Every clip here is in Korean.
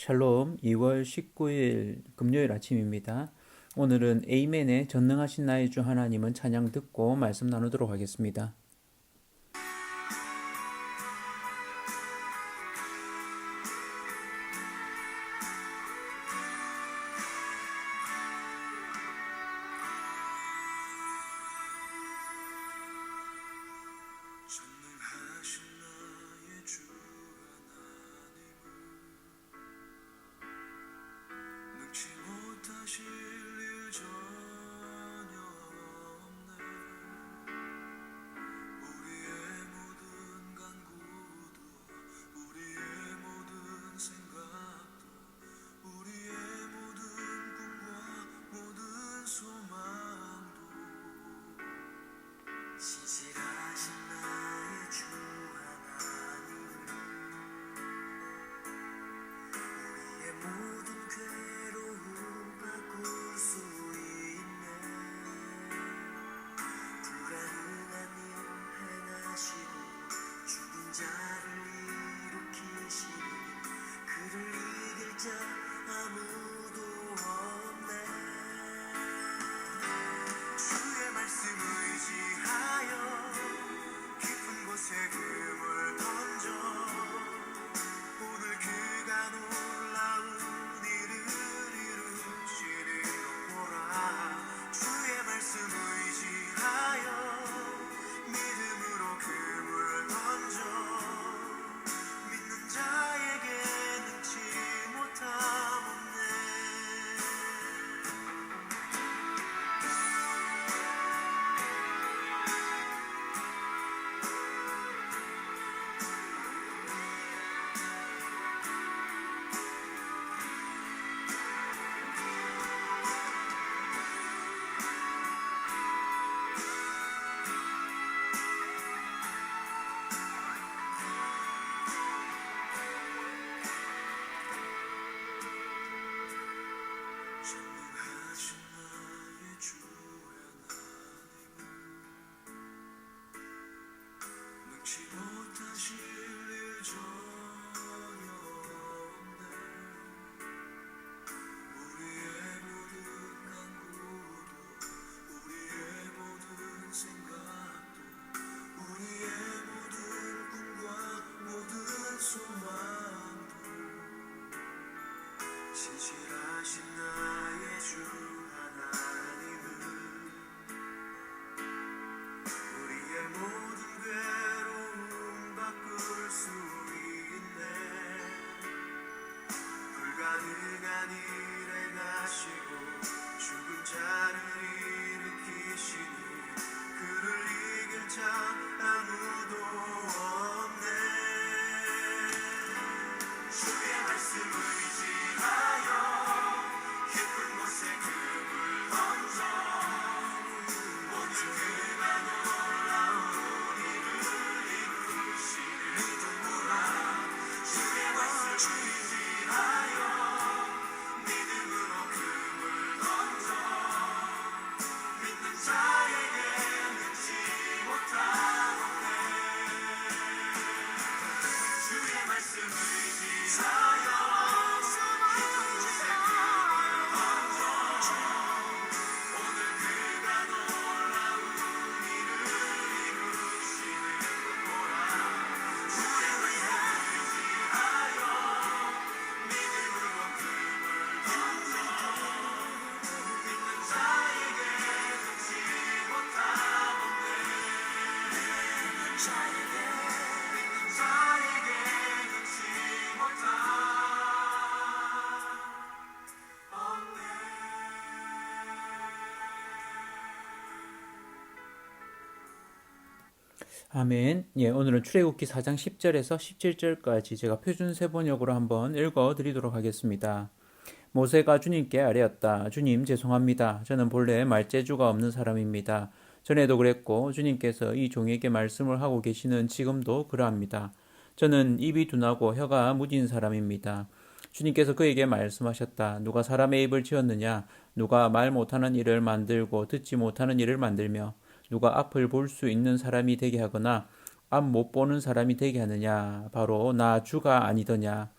샬롬 2월 19일 금요일 아침입니다. 오늘은 에이멘의 전능하신 나의 주 하나님은 찬양 듣고 말씀 나누도록 하겠습니다. 전능하신 나의 주 하나님은 능치 못하실 일 전혀 없네. 우리의 모든 간구도 우리의 모든 생각도 우리의 모든 꿈과 모든 소망도 신실하신 나의 주 하나님은 우리의 모든 괴로움 바꿀 수 있네. 불가능한 일 행하시고 죽은 자를 일으키시니 그를 이길 자 아무도 없네. 주의 말씀 의지하여 깊은 곳에 금을 던져 오늘 그가 놀라운 일을 이루시는 것 보라. 주의 말씀 의지하여 믿음으로 금을 던져 믿는 자에게 능치 못함 없네. 전능하신 나의 주 하나님은 능치 못하실 일 전혀 없네. 우리의 모든 간구도 우리의 모든 생각도 우리의 모든 꿈과 모든 소망도 신실하신 나의 주 하나님은 우리의 모든 괴로움 바꿀 수 있네. 불가능한 일 행하시고 죽은 자를 일으키시니 그를 이길 자 아무도 없네. 주의 말씀 의지하여 깊은 곳에 금을 던져 오늘 그가 놀라운 일을 이루시는 믿음으로 주의 말씀 의지하여 믿음으로 금을 던져 믿는 자에게 능치 못함 없네. 주의 말씀 의지하여 깊은 곳에 금을 던져 오늘 그가 놀라운 일을 이루시는 것 보라. 주의 말씀 의지하여 믿음으로 금을 던져 믿는 자에게 능치 못함 없네. 믿는 자에게 능치 못함 없네. 아멘. 오늘은 출애굽기 4장 10절에서 17절까지 제가 표준 세번역으로 한번 읽어 드리도록 하겠습니다. 모세가 주님께 아뢰었다. 주님, 죄송합니다. 저는 본래 말재주가 없는 사람입니다. 전에도 그랬고 주님께서 이 종에게 말씀을 하고 계시는 지금도 그러합니다. 저는 입이 둔하고 혀가 무딘 사람입니다. 주님께서 그에게 말씀하셨다. 누가 사람의 입을 지었느냐? 누가 말 못하는 일을 만들고 듣지 못하는 일을 만들며 누가 앞을 볼 수 있는 사람이 되게 하거나 앞 못 보는 사람이 되게 하느냐? 바로 나 주가 아니더냐?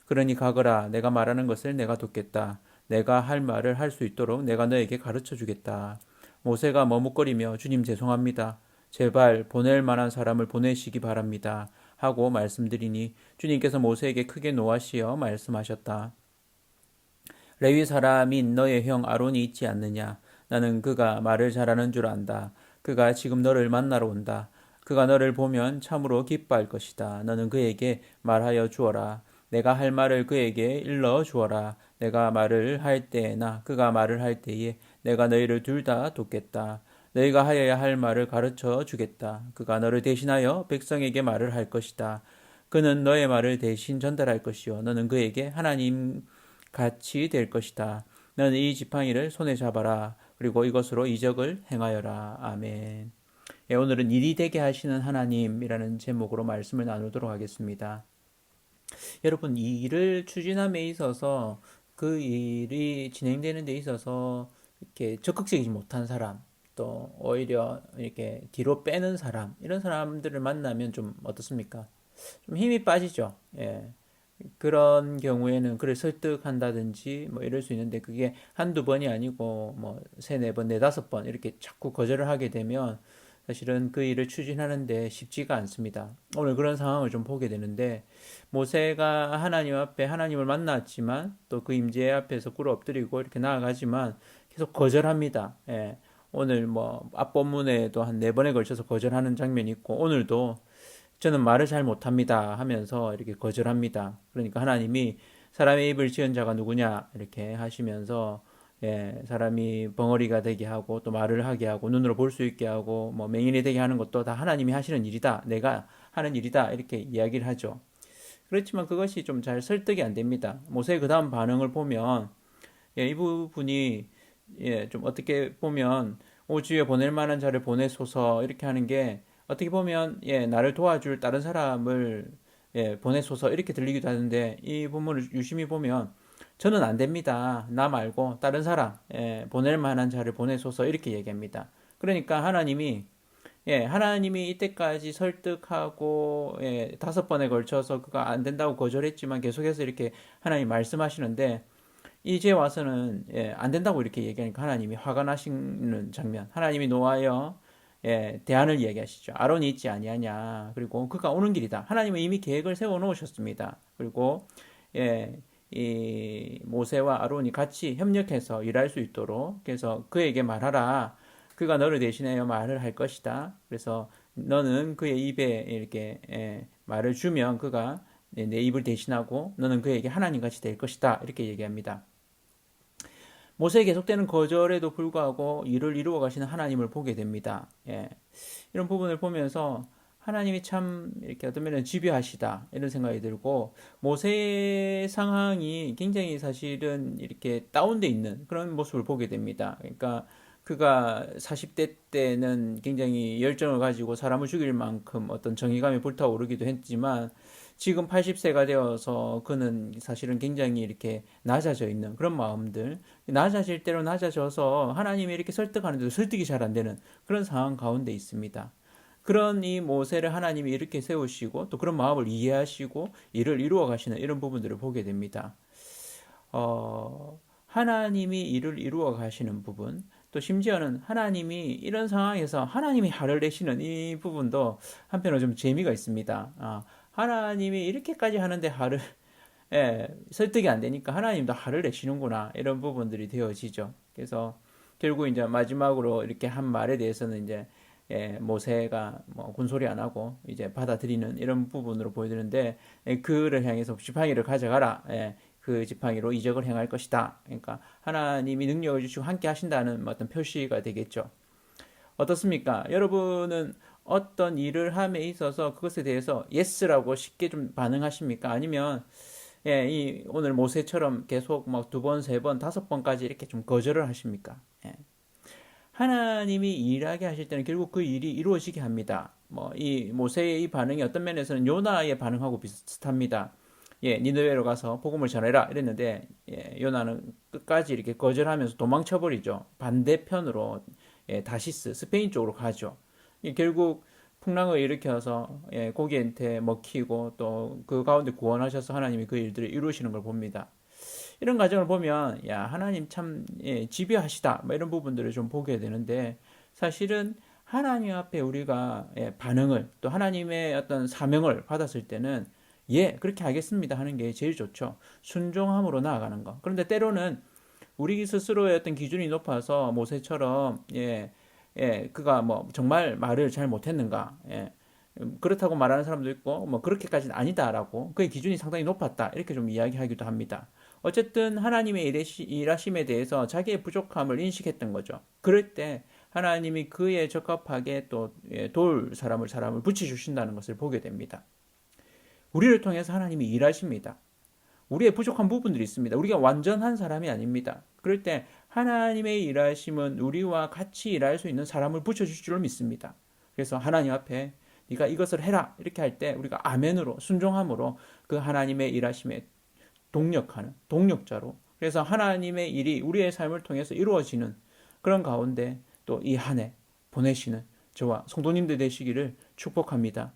그러니 가거라. 내가 말하는 것을 내가 돕겠다. 내가 할 말을 할 수 있도록 내가 너에게 가르쳐 주겠다. 모세가 머뭇거리며 주님 죄송합니다. 제발 보낼 만한 사람을 보내시기 바랍니다. 하고 말씀드리니 주님께서 모세에게 크게 노하시어 말씀하셨다. 레위 사람인 너의 형 아론이 있지 않느냐? 나는 그가 말을 잘하는 줄 안다. 그가 지금 너를 만나러 온다. 그가 너를 보면 참으로 기뻐할 것이다. 너는 그에게 말하여 주어라. 내가 할 말을 그에게 일러 주어라. 내가 말을 할 때나 그가 말을 할 때에 내가 너희를 둘 다 돕겠다. 너희가 하여야 할 말을 가르쳐 주겠다. 그가 너를 대신하여 백성에게 말을 할 것이다. 그는 너의 말을 대신 전달할 것이요. 너는 그에게 하나님 같이 될 것이다. 너는 이 지팡이를 손에 잡아라. 그리고 이것으로 이적을 행하여라. 아멘. 예, 오늘은 일이 되게 하시는 하나님이라는 제목으로 말씀을 나누도록 하겠습니다. 여러분, 이 일을 추진함에 있어서 그 일이 진행되는 데 있어서 이렇게 적극적이지 못한 사람, 또 오히려 이렇게 뒤로 빼는 사람, 이런 사람들을 만나면 좀 어떻습니까? 좀 힘이 빠지죠. 예. 그런 경우에는 그를 설득한다든지 뭐 이럴 수 있는데 그게 한두 번이 아니고 뭐 세네 번, 네다섯 번 이렇게 자꾸 거절을 하게 되면 사실은 그 일을 추진하는데 쉽지가 않습니다. 오늘 그런 상황을 좀 보게 되는데 모세가 하나님 앞에 하나님을 만났지만 또 그 임재 앞에서 꿇어 엎드리고 이렇게 나아가지만 계속 거절합니다. 예. 오늘 뭐 앞본문에도 한 네 번에 걸쳐서 거절하는 장면이 있고 오늘도 저는 말을 잘 못합니다 하면서 이렇게 거절합니다. 그러니까 하나님이 사람의 입을 지은 자가 누구냐 이렇게 하시면서 예, 사람이 벙어리가 되게 하고 또 말을 하게 하고 눈으로 볼 수 있게 하고 뭐 맹인이 되게 하는 것도 다 하나님이 하시는 일이다. 내가 하는 일이다. 이렇게 이야기를 하죠. 그렇지만 그것이 좀 잘 설득이 안 됩니다. 모세의 그 다음 반응을 보면 예, 이 부분이 예, 좀 어떻게 보면 오 주여 보낼 만한 자를 보내소서 이렇게 하는 게 어떻게 보면 예, 나를 도와줄 다른 사람을 예, 보내소서 이렇게 들리기도 하는데 이 부분을 유심히 보면 저는 안 됩니다. 나 말고 다른 사람 예, 보낼 만한 자를 보내소서 이렇게 얘기합니다. 그러니까 하나님이 예, 하나님이 이때까지 설득하고 예, 다섯 번에 걸쳐서 그가 안 된다고 거절했지만 계속해서 이렇게 하나님 말씀하시는데 이제 와서는 예, 안 된다고 이렇게 얘기하니까 하나님이 화가 나시는 장면. 하나님이 노하여 예, 대안을 이야기하시죠. 아론이 있지 아니하냐. 그리고 그가 오는 길이다. 하나님은 이미 계획을 세워 놓으셨습니다. 그리고 예, 이 모세와 아론이 같이 협력해서 일할 수 있도록 그래서 그에게 말하라. 그가 너를 대신하여 말을 할 것이다. 그래서 너는 그의 입에 이렇게 예, 말을 주면 그가 내 입을 대신하고 너는 그에게 하나님 같이 될 것이다. 이렇게 얘기합니다. 모세의 계속되는 거절에도 불구하고 일을 이루어 가시는 하나님을 보게 됩니다. 예. 이런 부분을 보면서 하나님이 참 이렇게 어떤 면은 집요하시다 이런 생각이 들고 모세의 상황이 굉장히 사실은 이렇게 다운돼 있는 그런 모습을 보게 됩니다. 그러니까 그가 40대 때는 굉장히 열정을 가지고 사람을 죽일 만큼 어떤 정의감이 불타오르기도 했지만 지금 80세가 되어서 그는 사실은 굉장히 이렇게 낮아져 있는 그런 마음들, 낮아질 대로 낮아져서 하나님이 이렇게 설득하는데도 설득이 잘 안 되는 그런 상황 가운데 있습니다. 그런 이 모세를 하나님이 이렇게 세우시고 또 그런 마음을 이해하시고 일을 이루어 가시는 이런 부분들을 보게 됩니다. 하나님이 일을 이루어 가시는 부분, 또 심지어는 하나님이 이런 상황에서 하나님이 화를 내시는 이 부분도 한편으로 좀 재미가 있습니다. 하나님이 이렇게까지 하는데 화를 예, 설득이 안 되니까 하나님도 화를 내시는구나 이런 부분들이 되어지죠. 그래서 결국 이제 마지막으로 이렇게 한 말에 대해서는 이제 예, 모세가 뭐 군소리 안 하고 이제 받아들이는 이런 부분으로 보여지는데 예, 그를 향해서 지팡이를 가져가라. 예, 그 지팡이로 이적을 행할 것이다. 그러니까 하나님이 능력을 주시고 함께 하신다는 어떤 표시가 되겠죠. 어떻습니까? 여러분은 어떤 일을 함에 있어서 그것에 대해서 예스라고 쉽게 좀 반응하십니까? 아니면 예, 이 오늘 모세처럼 계속 막 두 번, 세 번, 다섯 번까지 이렇게 좀 거절을 하십니까? 예. 하나님이 일하게 하실 때는 결국 그 일이 이루어지게 합니다. 뭐 이 모세의 이 반응이 어떤 면에서는 요나의 반응하고 비슷합니다. 예, 니느웨로 가서 복음을 전해라 이랬는데 예, 요나는 끝까지 이렇게 거절하면서 도망쳐 버리죠. 반대편으로 예, 다시스 스페인 쪽으로 가죠. 결국 풍랑을 일으켜서 고기한테 먹히고 또 그 가운데 구원하셔서 하나님이 그 일들을 이루시는 걸 봅니다. 이런 과정을 보면 야 하나님 참 지배하시다 뭐 이런 부분들을 좀 보게 되는데 사실은 하나님 앞에 우리가 반응을 또 하나님의 어떤 사명을 받았을 때는 그렇게 하겠습니다 하는 게 제일 좋죠. 순종함으로 나아가는 거. 그런데 때로는 우리 스스로의 어떤 기준이 높아서 모세처럼 그가 뭐 정말 말을 잘 못했는가 그렇다고 말하는 사람도 있고 뭐 그렇게까지는 아니다라고 그의 기준이 상당히 높았다 이렇게 좀 이야기하기도 합니다. 어쨌든 하나님의 일하심에 대해서 자기의 부족함을 인식했던 거죠. 그럴 때 하나님이 그에 적합하게 또 도울 사람을 붙여주신다는 것을 보게 됩니다. 우리를 통해서 하나님이 일하십니다. 우리의 부족한 부분들이 있습니다. 우리가 완전한 사람이 아닙니다. 그럴 때 하나님의 일하심은 우리와 같이 일할 수 있는 사람을 붙여주실 줄 믿습니다. 그래서 하나님 앞에 네가 이것을 해라 이렇게 할 때 우리가 아멘으로 순종함으로 그 하나님의 일하심에 동력하는 동력자로 그래서 하나님의 일이 우리의 삶을 통해서 이루어지는 그런 가운데 또 이 한 해 보내시는 저와 성도님들 되시기를 축복합니다.